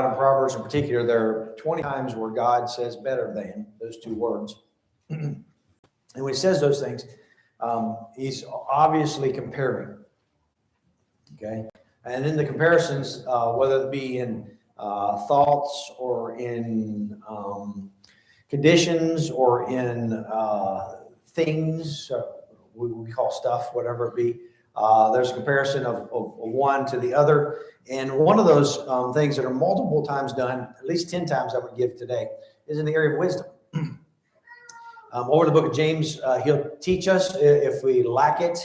in Proverbs in particular, there are 20 times where God says better than, those two words. And when he says those things, he's obviously comparing. Okay? And in the comparisons, whether it be in thoughts or in conditions or in things, we call stuff, whatever it be, there's a comparison of one to the other. And one of those things that are multiple times done, at least 10 times I would give today, is in the area of wisdom. Over the book of James, he'll teach us if we lack it,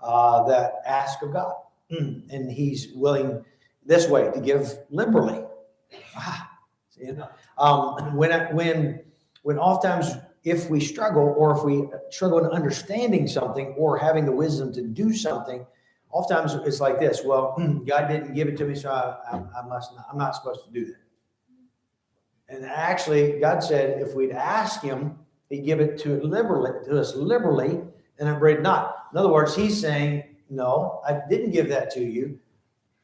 that ask of God. And he's willing this way to give liberally. When oftentimes if we struggle, or if we struggle in understanding something or having the wisdom to do something, oftentimes it's like this: well, God didn't give it to me, so I'm not supposed to do that. And actually, God said if we'd ask him, he'd give it to us liberally, and upbraid not. In other words, he's saying, no, I didn't give that to you,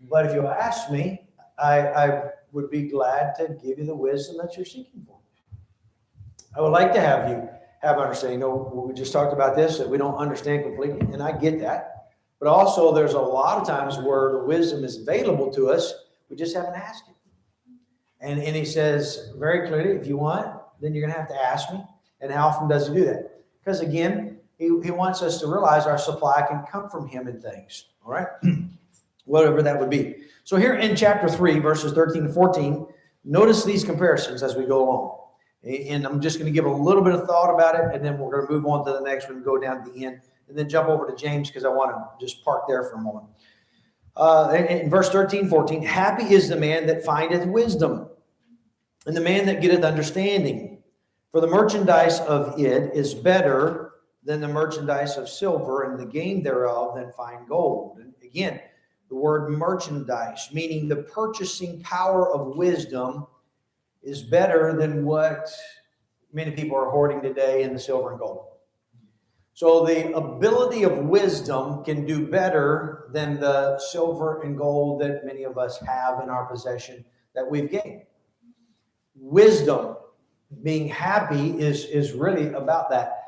but if you ask me, I would be glad to give you the wisdom that you're seeking for. I would like to have you have understanding. You know, we just talked about this, that we don't understand completely, and I get that. But also, there's a lot of times where the wisdom is available to us, we just haven't asked it. And he says very clearly, if you want, then you're going to have to ask me. And how often does he do that? Because again, he wants us to realize our supply can come from him in things. All right? Whatever that would be. So here in chapter 3, verses 13 and 14, notice these comparisons as we go along. And I'm just going to give a little bit of thought about it, and then we're going to move on to the next one and go down to the end, and then jump over to James because I want to just park there for a moment. In verse 13, 14, happy is the man that findeth wisdom, and the man that getteth understanding. For the merchandise of it is better than the merchandise of silver, and the gain thereof than fine gold. And again, the word merchandise, meaning the purchasing power of wisdom, is better than what many people are hoarding today in the silver and gold. So the ability of wisdom can do better than the silver and gold that many of us have in our possession that we've gained. Wisdom, being happy, is really about that.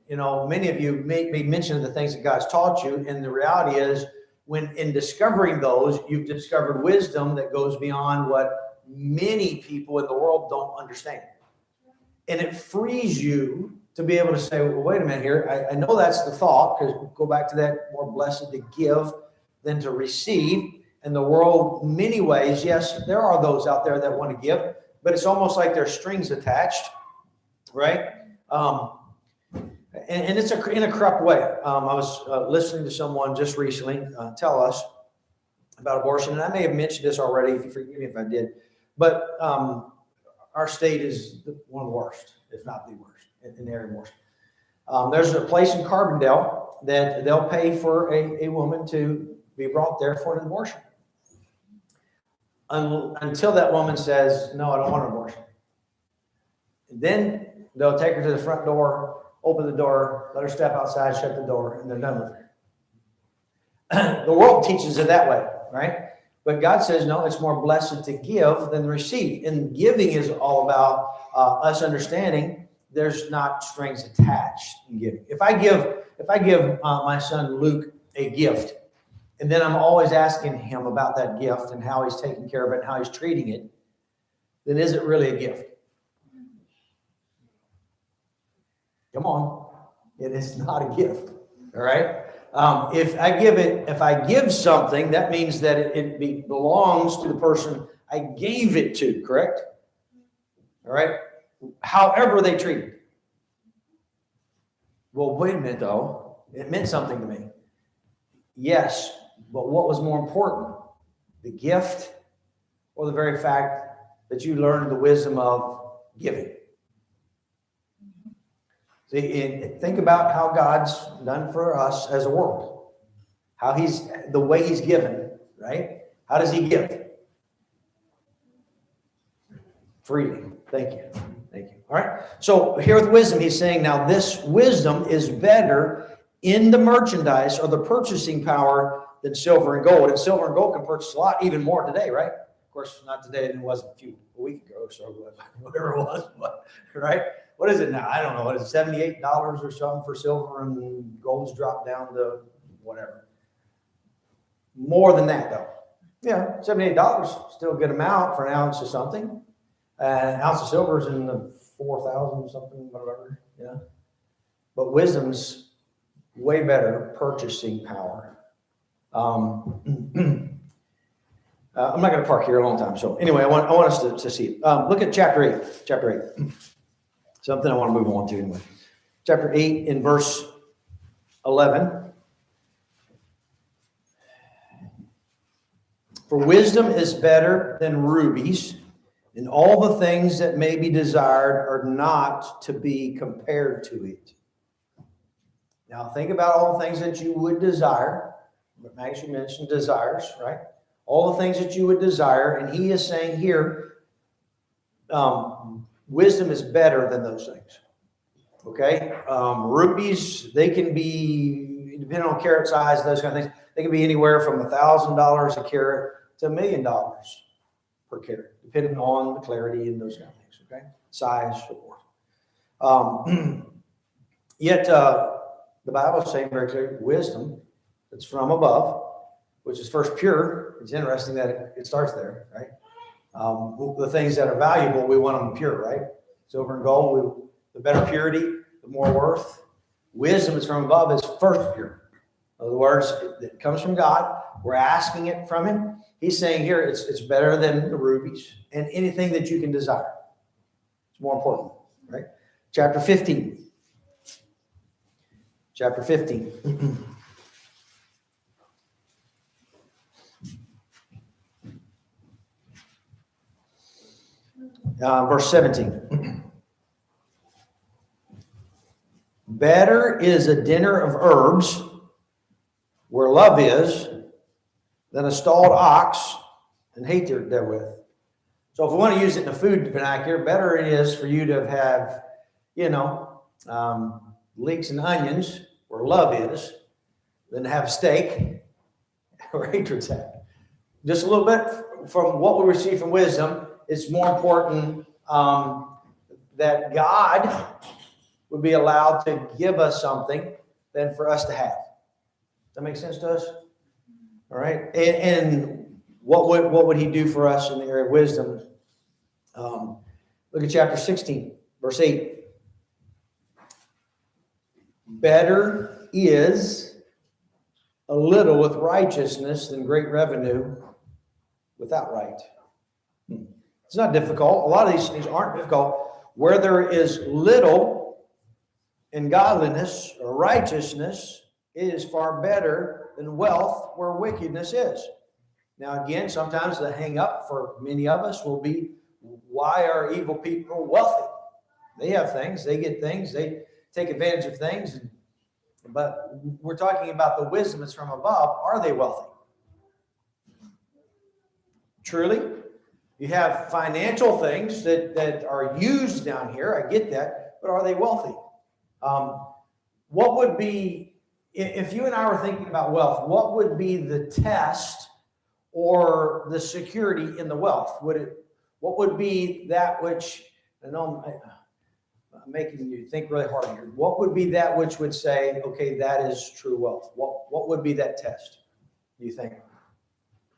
You know, many of you made mention of the things that God's taught you, and the reality is, when in discovering those, you've discovered wisdom that goes beyond what many people in the world don't understand. And it frees you to be able to say, well, wait a minute here. I know that's the thought, because we'll go back to that, more blessed to give than to receive. In the world, many ways, yes, there are those out there that want to give, but it's almost like there's strings attached, right? And it's in a corrupt way. I was listening to someone just recently tell us about abortion, and I may have mentioned this already, if you forgive me if I did, but our state is one of the worst, if not the worst, in the area worst. There's a place in Carbondale that they'll pay for a woman to be brought there for an abortion. Until that woman says, no, I don't want an abortion. And then they'll take her to the front door, open the door, let her step outside, shut the door, and they're done with her. The world teaches it that way, right? But God says, no, it's more blessed to give than to receive. And giving is all about us understanding there's not strings attached in giving. If I give my son Luke a gift, and then I'm always asking him about that gift and how he's taking care of it and how he's treating it, then is it really a gift? Come on. It is not a gift. All right? If I give something, that means that it belongs to the person I gave it to, correct? All right? However they treat it. Well, wait a minute, though. It meant something to me. Yes, but what was more important? The gift or the very fact that you learned the wisdom of giving? See, think about how God's done for us as a world. How the way he's given, right? How does he give? Freely. Thank you. Thank you. All right. So here with wisdom, he's saying now this wisdom is better in the merchandise or the purchasing power than silver and gold. And silver and gold can purchase a lot, even more today, right? Of course, not today, and it wasn't a week ago, so whatever it was, but, right? What is it now? I don't know. What is it, $78 or something for silver, and gold's dropped down to whatever. More than that, though. Yeah, $78, still a good amount for an ounce of something. An ounce of silver is in the 4,000 something, whatever. Yeah. But wisdom's way better purchasing power. I'm not going to park here a long time. So anyway, I want us to see it. Look at chapter 8. Chapter 8. Something I want to move on to anyway. Chapter 8 in verse 11. For wisdom is better than rubies, and all the things that may be desired are not to be compared to it. Now think about all the things that you would desire. Max, you mentioned desires, right? All the things that you would desire, and he is saying here, wisdom is better than those things. Okay? Rubies, they can be, depending on carat size, those kind of things, they can be anywhere from $1,000 a carat to $1 million per carat, depending on the clarity and those kind of things, okay? Size, so forth. Yet, the Bible is saying very clearly, wisdom that's from above, which is first pure. It's interesting that it starts there, right? The things that are valuable, we want them pure, right? Silver and gold, the better purity, the more worth. Wisdom is from above is first pure. In other words, it comes from God. We're asking it from him. He's saying here it's better than the rubies and anything that you can desire. It's more important, right? Chapter 15. Chapter 15. Verse 17. Better is a dinner of herbs where love is than a stalled ox and hate therewith. So if we want to use it in the food vernacular, better it is for you to have, leeks and onions where love is than to have steak where hatred's at. Just a little bit from what we receive from wisdom, it's more important that God would be allowed to give us something than for us to have. Does that make sense to us? All right. And what would he do for us in the area of wisdom? Look at chapter 16, verse 8. Better is a little with righteousness than great revenue without right. It's not difficult. A lot of these things aren't difficult. Where there is little in godliness or righteousness, it is far better than wealth where wickedness is. Now, again, sometimes the hang up for many of us will be, why are evil people wealthy? They have things, they get things, they take advantage of things. But we're talking about the wisdom that's from above. Are they wealthy? Truly? You have financial things that are used down here. I get that. But are they wealthy? What would be, if you and I were thinking about wealth, what would be the test or the security in the wealth? What would be that which, I know I'm making you think really hard here. What would be that which would say, okay, that is true wealth? What would be that test, do you think?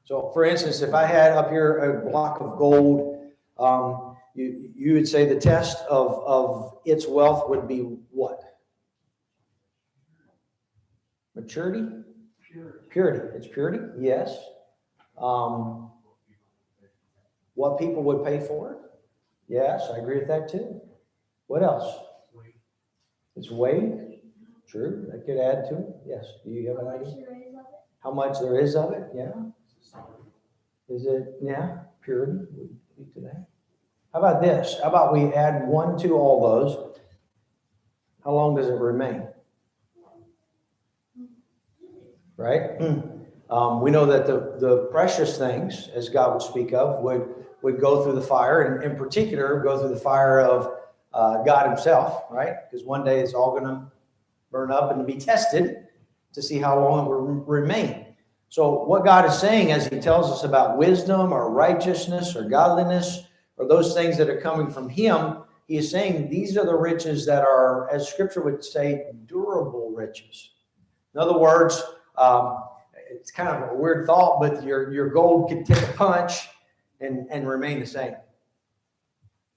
So, for instance, if I had up here a block of gold, you would say the test of its wealth would be what? Maturity? Purity. It's purity? Yes. What people would pay for it? Yes, I agree with that too. What else? It's weight. True. That could add to it. Yes. Do you have an idea? How much there is of it? Yeah. Is it? Yeah. Purity would be to that. How about this? How about we add 1 to all those? How long does it remain? Right? We know that the precious things, as God would speak of, would go through the fire, and in particular, go through the fire of God himself, right? Because one day it's all going to burn up and be tested to see how long it will remain. So what God is saying as he tells us about wisdom or righteousness or godliness or those things that are coming from him, he is saying these are the riches that are, as scripture would say, durable riches. In other words, it's kind of a weird thought, but your gold can take a punch and remain the same,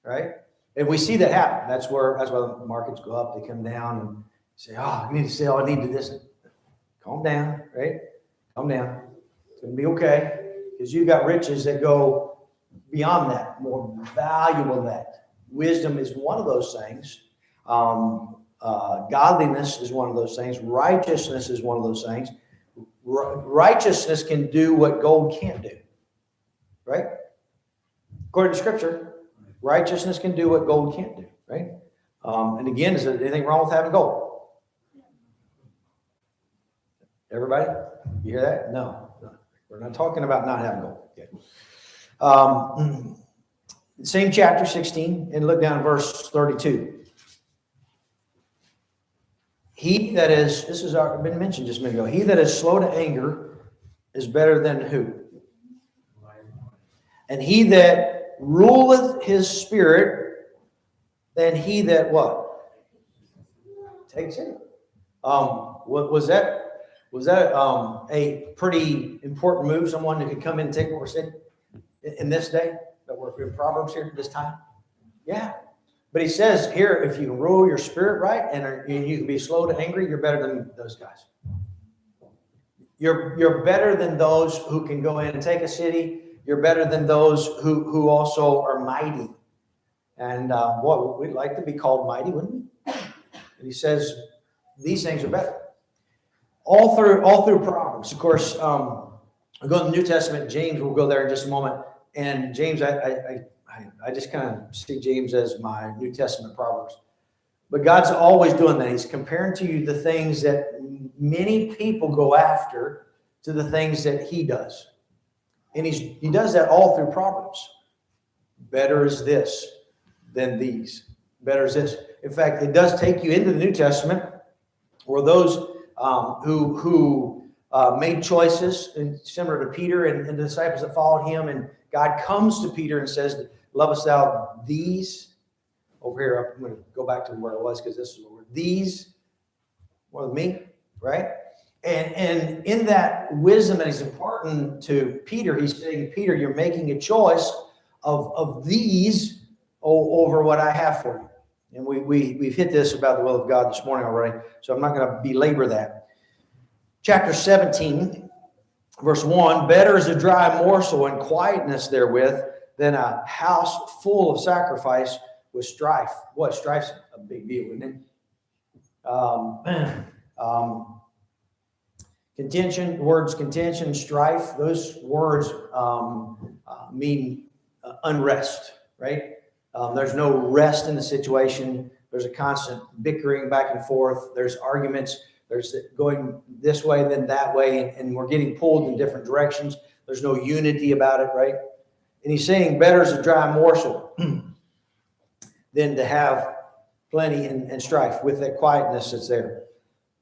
right? And we see that happen. That's why the markets go up, they come down, and say, "Oh, I need to sell. I need to this." Calm down, right? Calm down. It's going to be okay because you've got riches that go beyond that, more valuable than that. Wisdom is one of those things. Godliness is one of those things. Righteousness is one of those things. Righteousness can do what gold can't do, right? According to Scripture, righteousness can do what gold can't do, right? And again, is there anything wrong with having gold? Everybody? You hear that? No. We're not talking about not having gold. Okay. Same chapter 16, and look down at verse 32. He that is, this has been mentioned just a minute ago, he that is slow to anger is better than who? And he that ruleth his spirit than he that what? Takes it. Was that a pretty important move? Someone that could come in and take what we're saying in this day that we're in Proverbs here this time? Yeah. But he says here, if you can rule your spirit right and you can be slow to anger, you're better than those guys. You're better than those who can go in and take a city. You're better than those who also are mighty. And we'd like to be called mighty, wouldn't we? And he says these things are better. All through Proverbs. Of course, we'll go in the New Testament. James, we'll go there in just a moment. And James, I just kind of see James as my New Testament Proverbs. But God's always doing that. He's comparing to you the things that many people go after to the things that he does. And he does that all through Proverbs. Better is this than these. Better is this. In fact, it does take you into the New Testament where those who made choices, and similar to Peter and the disciples that followed him, and God comes to Peter and says, "Lovest thou these?" Over here, I'm going to go back to where I was because this is where these more than me, right? And in that wisdom that is important to Peter, he's saying, Peter, you're making a choice of these over what I have for you. And we've hit this about the will of God this morning already, so I'm not going to belabor that. Chapter 17, verse 1, better is a dry morsel and quietness therewith than a house full of sacrifice with strife. Boy, strife's a big deal, isn't it? Contention, words contention, strife, those words mean unrest, right? There's no rest in the situation. There's a constant bickering back and forth. There's arguments. There's going this way, then that way, and we're getting pulled in different directions. There's no unity about it, right? And he's saying better is a dry morsel than to have plenty and strife with that quietness that's there.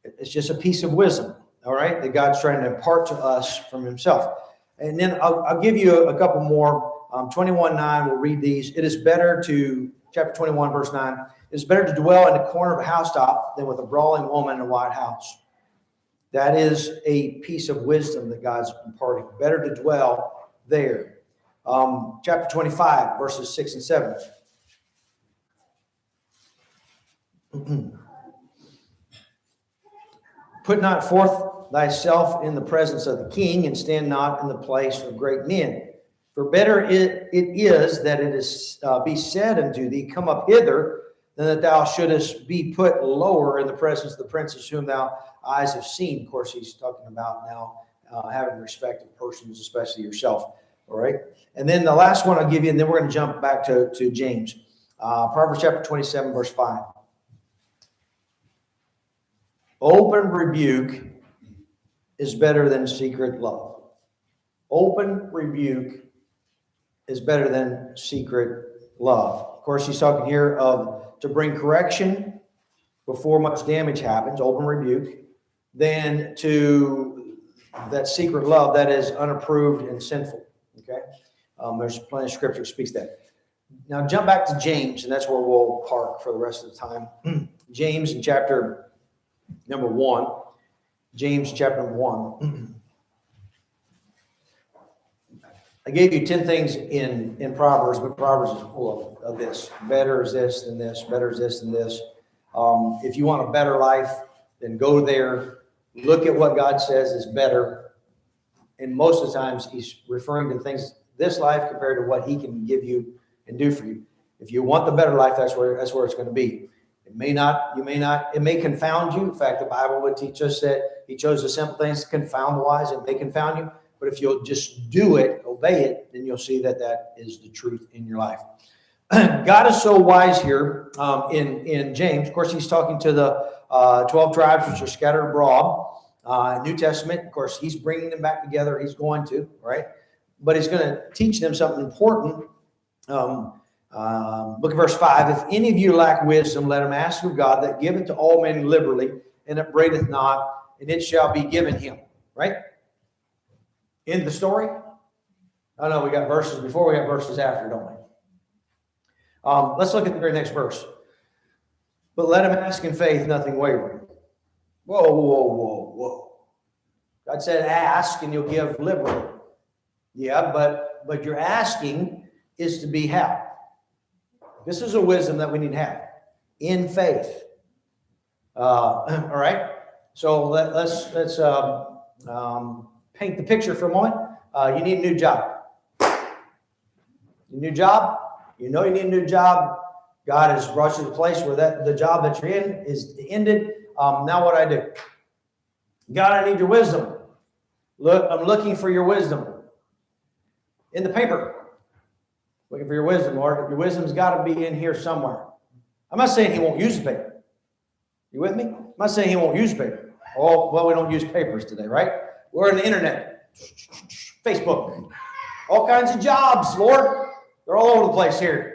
It's just a piece of wisdom, all right, that God's trying to impart to us from himself. And then I'll give you a couple more. 21:9, we'll read these. It is better to, chapter 21, verse 9, it is better to dwell in the corner of a housetop than with a brawling woman in a wide house. That is a piece of wisdom that God's imparting. Better to dwell there. Chapter 25, verses 6 and 7. Put not forth thyself in the presence of the king, and stand not in the place of great men. For better it is that it is be said unto thee, come up hither, than that thou shouldest be put lower in the presence of the princes whom thou eyes have seen. Of course, he's talking about now having respect of persons, especially yourself. All right. And then the last one I'll give you, and then we're going to jump back to James. Proverbs chapter 27, verse 5. Open rebuke is better than secret love. Open rebuke is better than secret love. Of course, he's talking here of to bring correction before much damage happens, open rebuke, than to that secret love that is unapproved and sinful. Okay, there's plenty of scripture that speaks that. Now jump back to James, and that's where we'll park for the rest of the time. James in chapter number 1. James chapter 1. I gave you 10 things in Proverbs, but Proverbs is full of this. Better is this than this. Better is this than this. If you want a better life, then go there. Look at what God says is better. And most of the times he's referring to things, this life compared to what he can give you and do for you. If you want the better life, that's where it's going to be. It may confound you. In fact, the Bible would teach us that he chose the simple things to confound the wise, and they confound you. But if you'll just do it, obey it, then you'll see that that is the truth in your life. God is so wise here in James. Of course, he's talking to the 12 tribes which are scattered abroad. New Testament, of course, he's bringing them back together. He's going to, right? But he's going to teach them something important. Look at verse 5. If any of you lack wisdom, let him ask of God that giveth to all men liberally, and upbraideth not, and it shall be given him. Right? In the story? Oh no, we got verses before, we got verses after, don't we? Let's look at the very next verse. But let him ask in faith, nothing wavering. Whoa, whoa, whoa, whoa. God said, ask and you'll give liberally. Yeah, but your asking is to be how? This is a wisdom that we need to have. In faith. All right? So let's paint the picture for a moment. You need a new job. New job? You know you need a new job. God has brought you to the place where the job that you're in is ended. Now what do? God, I need your wisdom. Look, I'm looking for your wisdom. In the paper. Looking for your wisdom, Lord. Your wisdom's got to be in here somewhere. I'm not saying he won't use the paper. You with me? I'm not saying he won't use paper. Oh, well, we don't use papers today, right? We're on the internet. Facebook. All kinds of jobs, Lord. They're all over the place here.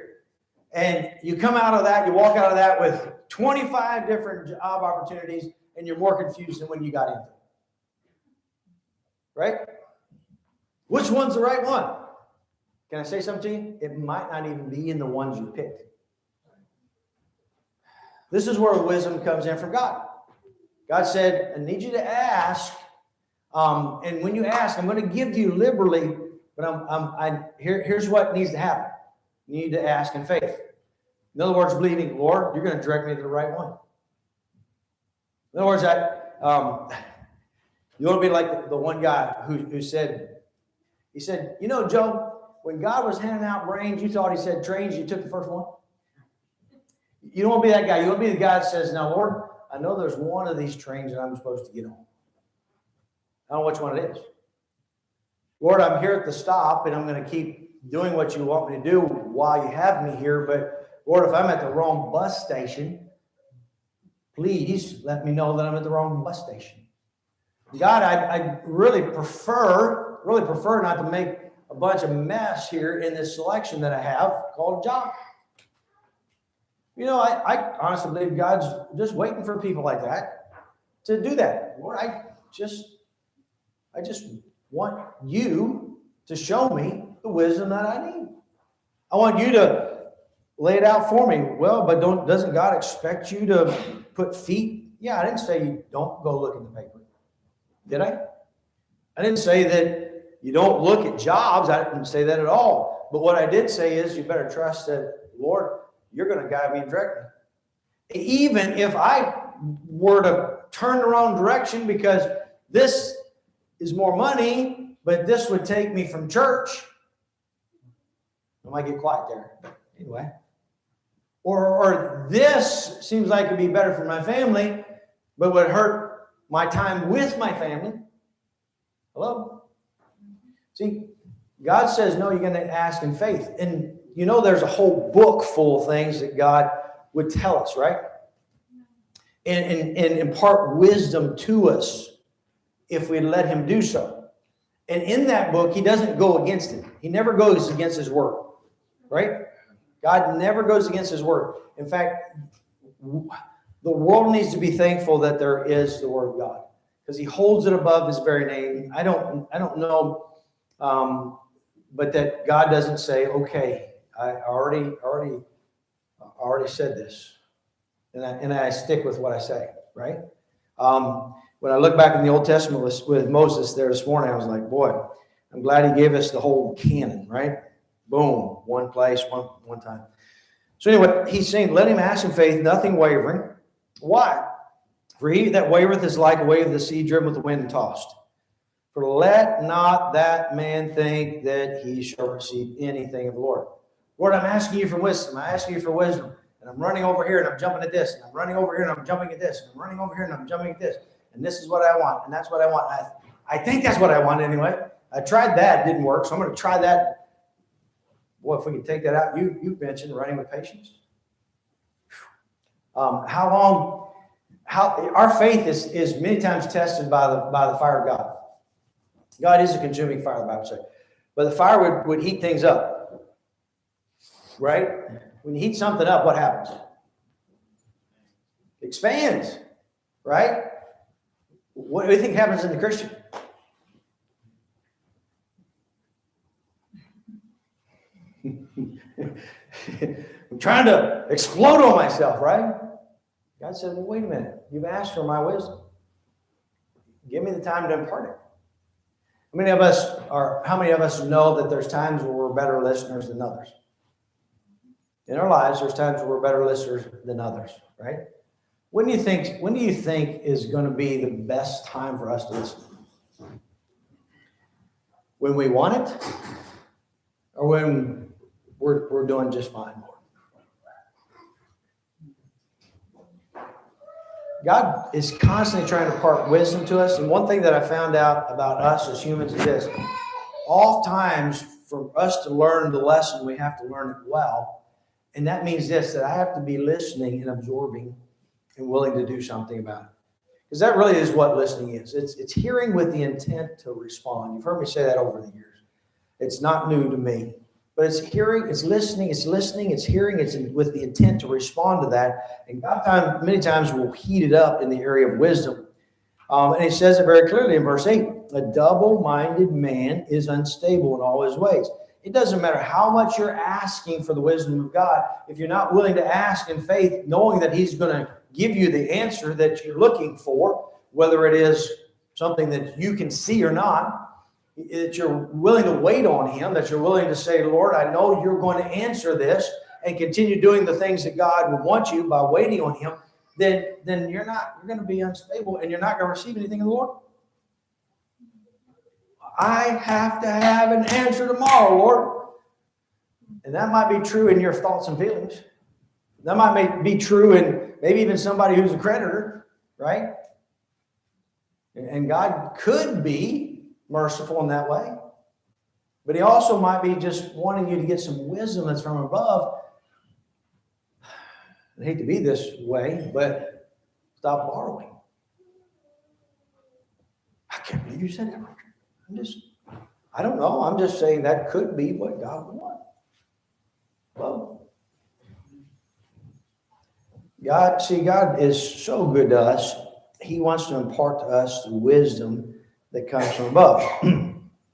And you come out of that, you walk out of that with 25 different job opportunities, and you're more confused than when you got into it. Right? Which one's the right one? Can I say something to you? It might not even be in the ones you picked. This is where wisdom comes in from God. God said, I need you to ask. And when you ask, I'm going to give you liberally, but here's what needs to happen. You need to ask in faith. In other words, believing, Lord, you're going to direct me to the right one. In other words, you want to be like the one guy who said, he said, you know, Joe, when God was handing out brains, you thought he said trains, you took the first one. You don't want to be that guy. You want to be the guy that says, now, Lord, I know there's one of these trains that I'm supposed to get on. I don't know which one it is. Lord, I'm here at the stop, and I'm going to keep doing what you want me to do while you have me here. But, Lord, if I'm at the wrong bus station, please let me know that I'm at the wrong bus station. God, I really prefer not to make a bunch of mess here in this selection that I have called a job. You know, I honestly believe God's just waiting for people like that to do that. Lord, I just want you to show me the wisdom that I need. I want you to lay it out for me. Well, but doesn't God expect you to put feet? Yeah, I didn't say you don't go look in the paper. Did I? I didn't say that you don't look at jobs. I didn't say that at all. But what I did say is you better trust that, Lord, you're going to guide me and direct me. Even if I were to turn the wrong direction because this is more money, but this would take me from church. I might get quiet there. Anyway. Or this seems like it'd be better for my family, but would hurt my time with my family. Hello? See, God says, no, you're going to ask in faith. And you know there's a whole book full of things that God would tell us, right? And impart wisdom to us if we let him do so. And in that book, he doesn't go against it. He never goes against his word, right? God never goes against his word. In fact, the world needs to be thankful that there is the word of God. because he holds it above his very name. I don't know, but that God doesn't say, okay, I already said this, and I stick with what I say, right? When I look back in the Old Testament with Moses there this morning, I was like, boy, I'm glad he gave us the whole canon, right? Boom, one place, one time. So anyway, he's saying, let him ask in faith, nothing wavering. Why? For he that wavereth is like a wave of the sea driven with the wind and tossed. For let not that man think that he shall receive anything of the Lord. Lord, I'm asking you for wisdom. I'm asking you for wisdom. And I'm running over here and I'm jumping at this. And I'm running over here and I'm jumping at this. And I'm running over here and I'm jumping at this. And this is what I want. And that's what I want. I think that's what I want anyway. I tried that. Didn't work. So I'm going to try that. Boy, if we can take that out, you mentioned running with patience. Our faith is many times tested by the fire of God. God is a consuming fire, the Bible says. But the fire would heat things up. Right? When you heat something up, what happens? It expands. Right? What do you think happens in the Christian? I'm trying to explode on myself, right? God said, well, wait a minute. You've asked for my wisdom. Give me the time to impart it. How many of us know that there's times where we're better listeners than others? In our lives, there's times where we're better listeners than others, right? When do you think is going to be the best time for us to listen? When we want it, or when we're doing just fine? God is constantly trying to impart wisdom to us. And one thing that I found out about us as humans is this. Oftentimes, for us to learn the lesson, we have to learn it well. And that means this, that I have to be listening and absorbing and willing to do something about it. Because that really is what listening is. It's hearing with the intent to respond. You've heard me say that over the years. It's not new to me. But it's hearing, it's listening, it's hearing, it's with the intent to respond to that. And God many times will heat it up in the area of wisdom. And he says it very clearly in verse 8. A double-minded man is unstable in all his ways. It doesn't matter how much you're asking for the wisdom of God. If you're not willing to ask in faith, knowing that he's going to give you the answer that you're looking for, whether it is something that you can see or not, that you're willing to wait on him, that you're willing to say, Lord, I know you're going to answer this, and continue doing the things that God would want you by waiting on him, then you're going to be unstable and you're not going to receive anything of the Lord. I have to have an answer tomorrow, Lord. And that might be true in your thoughts and feelings. That might be true in maybe even somebody who's a creditor, right? And God could be merciful in that way. But he also might be just wanting you to get some wisdom that's from above. I hate to be this way, but stop borrowing. I can't believe you said that. I don't know. I'm just saying that could be what God would want. Well, God is so good to us. He wants to impart to us the wisdom that comes from above.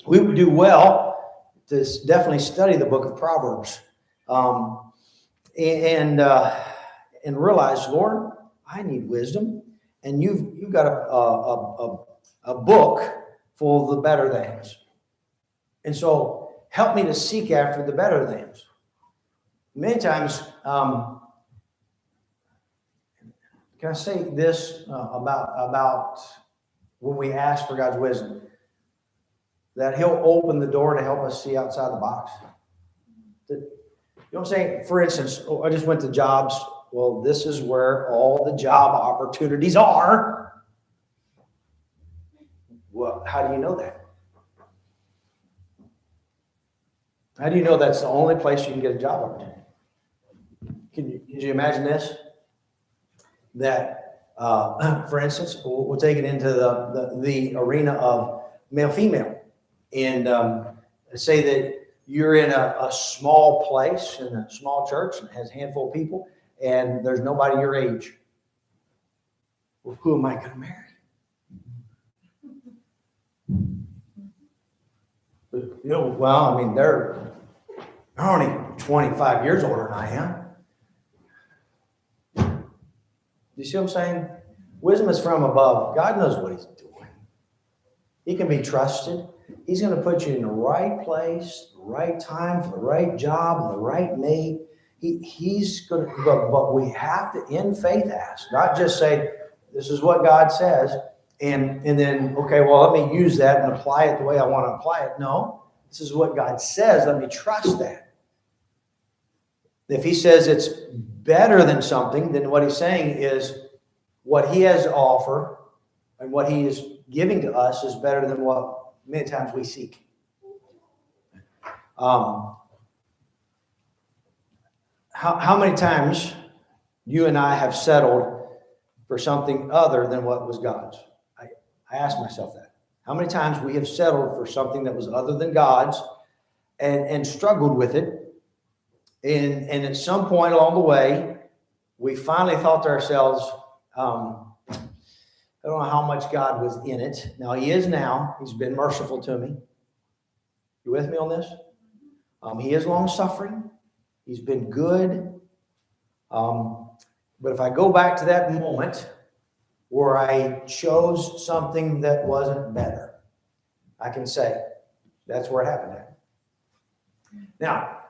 We would do well to definitely study the book of Proverbs and realize, Lord, I need wisdom, and you've got a book full of the better things. And so help me to seek after the better things. Many times, can I say this about when we ask for God's wisdom? That he'll open the door to help us see outside the box. You know what I'm saying? For instance, I just went to jobs. Well, this is where all the job opportunities are. Well, how do you know that? How do you know that's the only place you can get a job opportunity? Can you imagine this? That, for instance, we'll take it into the arena of male-female. And say that you're in a small place, in a small church, and has a handful of people, and there's nobody your age. Well, who am I going to marry? Well, I mean, they're only 25 years older than I am. You see what I'm saying? Wisdom is from above. God knows what he's doing. He can be trusted. He's going to put you in the right place, the right time, for the right job, and the right mate. He's going to, but we have to, in faith, ask, not just say, this is what God says, and then, okay, well, let me use that and apply it the way I want to apply it. No, this is what God says. Let me trust that. If he says it's better than something, then what he's saying is what he has to offer and what he is giving to us is better than what many times we seek. How many times you and I have settled for something other than what was God's? I ask myself that. How many times we have settled for something that was other than God's and struggled with it. And at some point along the way, we finally thought to ourselves, I don't know how much God was in it. Now, he is now. He's been merciful to me. You with me on this? He is long-suffering. He's been good. But if I go back to that moment where I chose something that wasn't better, I can say that's where it happened at. Now,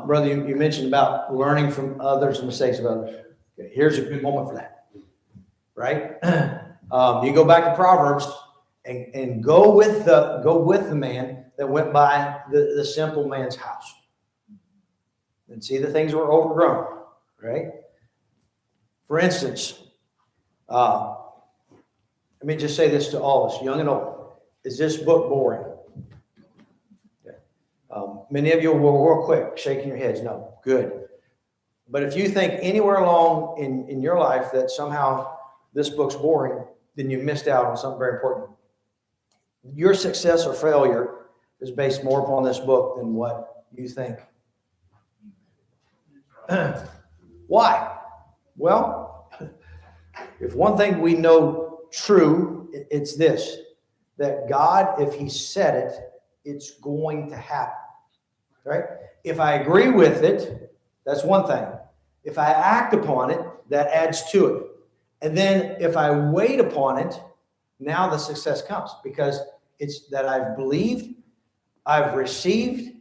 brother, you mentioned about learning from others and mistakes of others. Okay, here's a good moment for that, right? You go back to Proverbs and go with the man that went by the simple man's house and see the things were overgrown, right? For instance, let me just say this to all of us, young and old. Is this book boring? Okay. Many of you will real quick shaking your heads. No, good. But if you think anywhere along in your life that somehow this book's boring, then you missed out on something very important. Your success or failure is based more upon this book than what you think. Why? Well, if one thing we know true, it's this, that God, if he said it, it's going to happen, right? If I agree with it, that's one thing. If I act upon it, that adds to it. And then if I wait upon it, now the success comes because it's that I've believed, I've received,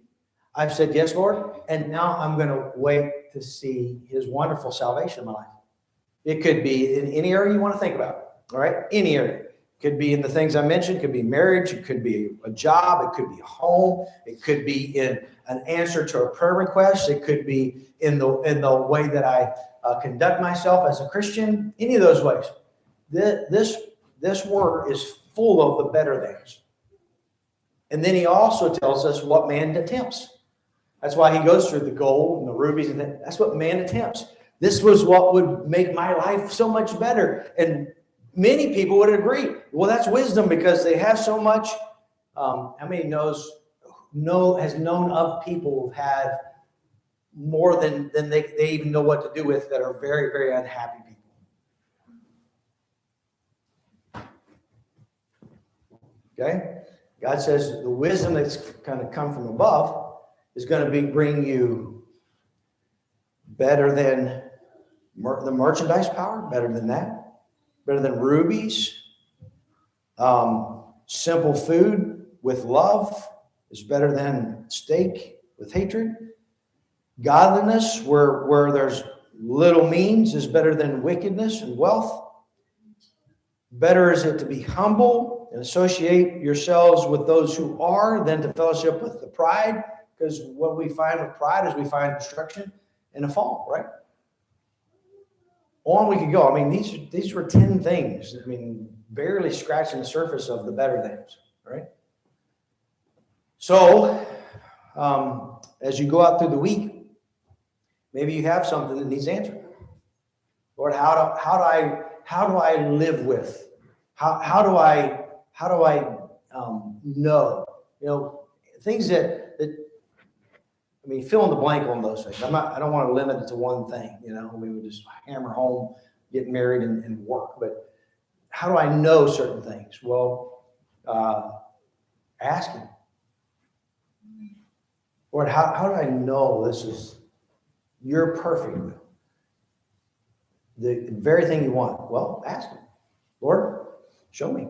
I've said, yes, Lord, and now I'm going to wait to see his wonderful salvation in my life. It could be in any area you want to think about, all right? Any area. It could be in the things I mentioned. It could be marriage. It could be a job. It could be a home. It could be in an answer to a prayer request. It could be in the way that I conduct myself as a Christian. Any of those ways. This word is full of the better things. And then he also tells us what man attempts. That's why he goes through the gold and the rubies, and that's what man attempts. This was what would make my life so much better. And many people would agree. Well, that's wisdom because they have so much. How many has known of people who've had more than they even know what to do with that are very, very unhappy people? Okay? God says the wisdom that's kind of come from above is going to bring you better than the merchandise power, better than that, better than rubies. Simple food with love is better than steak with hatred. Godliness, where there's little means, is better than wickedness and wealth. Better is it to be humble and associate yourselves with those who are than to fellowship with the pride, because what we find with pride is we find destruction and a fall, right? On we could go. I mean, these were 10 things. I mean, barely scratching the surface of the better things, right? So, as you go out through the week, maybe you have something that needs answered. Lord, how do I live with? How do I know? You know, things that I mean, fill in the blank on those things. I don't want to limit it to one thing. You know, we would just hammer home, get married, and work. But how do I know certain things? Well, ask him. Lord, how do I know this is your perfect will? The very thing you want. Well, ask him. Lord, show me.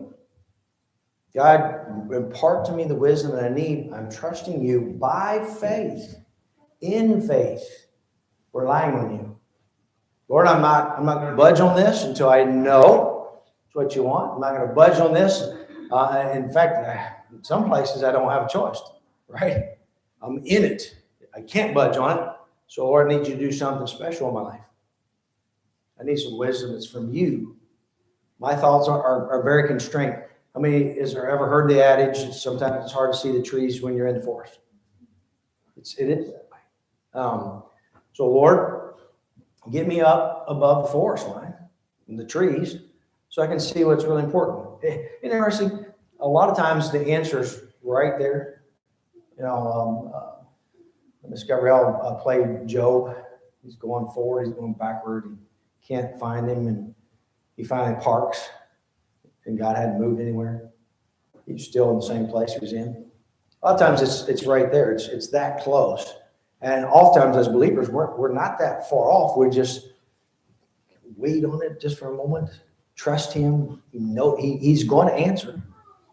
God, impart to me the wisdom that I need. I'm trusting you by faith, in faith, relying on you. Lord, I'm not going to budge on this until I know it's what you want. I'm not going to budge on this. In fact, in some places I don't have a choice, right? I'm in it. I can't budge on it. So Lord, I need you to do something special in my life. I need some wisdom that's from you. My thoughts are very constrained. How many has there ever heard the adage, sometimes it's hard to see the trees when you're in the forest? It is that way. So Lord, get me up above the forest line and the trees so I can see what's really important. Interesting, a lot of times the answer's right there. You know, Miss Gabrielle played Job. He's going forward, he's going backward. He can't find him, and he finally parks, and God hadn't moved anywhere. He's still in the same place he was in. A lot of times it's right there. It's that close. And oftentimes as believers, we're not that far off. We just wait on it just for a moment. Trust him. He's going to answer.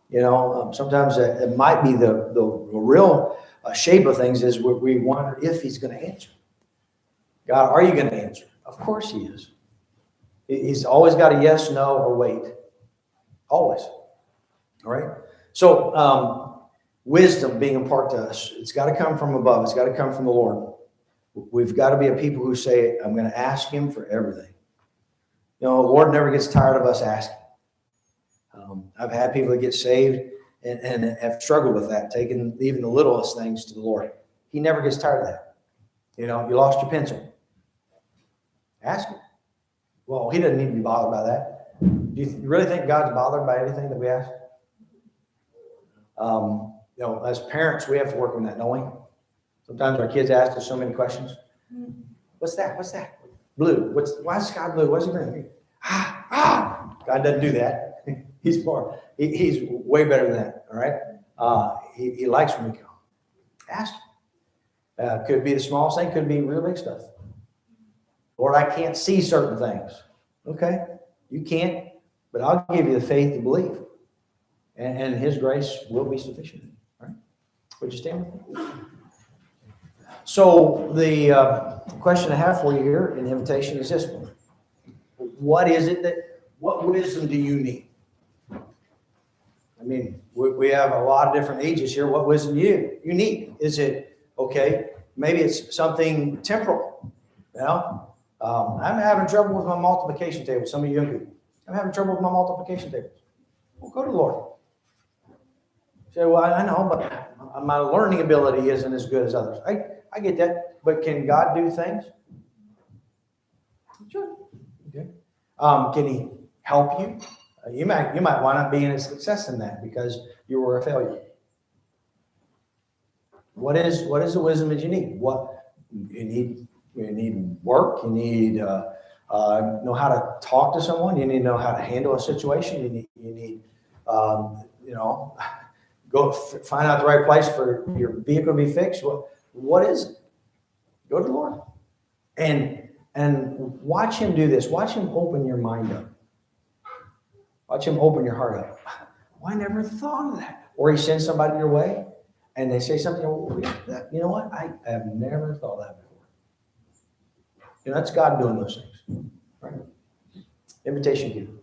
You know, sometimes it might be the real shape of things is we wonder if he's going to answer. God, are you going to answer? Of course he is. He's always got a yes, no, or wait. Always. All right. So wisdom being imparted to us, it's got to come from above. It's got to come from the Lord. We've got to be a people who say, I'm going to ask him for everything. You know, the Lord never gets tired of us asking. I've had people that get saved and have struggled with that, taking even the littlest things to the Lord. He never gets tired of that. You know, you lost your pencil. Ask him. Well, he doesn't need to be bothered by that. Do you really think God's bothered by anything that we ask? You know, as parents, we have to work on that, don't we? Sometimes our kids ask us so many questions. What's that? What's that? Blue. Why is the sky blue? What's it green? God doesn't do that. He's way better than that. All right. He likes when we come. Ask him. Could be the smallest thing. Could be real big stuff. Lord, I can't see certain things. Okay, you can't, but I'll give you the faith to believe, and His grace will be sufficient. All right. Would you stand with me? So the question I have for you here in the invitation is this one: what wisdom do you need? I mean, we have a lot of different ages here. What wisdom do you need? Is it, okay, maybe it's something temporal. You know, I'm having trouble with my multiplication table. Some of you young people, I'm having trouble with my multiplication table. Well, go to the Lord. Say, well, I know, but my learning ability isn't as good as others. I get that, but can God do things? Sure. Okay. Can He help you? You might wind up being a success in that because you were a failure. What is the wisdom that you need? What you need? You need work. You need know how to talk to someone. You need to know how to handle a situation. You need go find out the right place for your vehicle to be fixed. What is it? Go to the Lord and watch Him do this. Watch Him open your mind up. Watch Him open your heart up. Well, I never thought of that. Or He sends somebody your way and they say something. You know what? I have never thought of that before. You know, that's God doing those things. Right? Invitation given.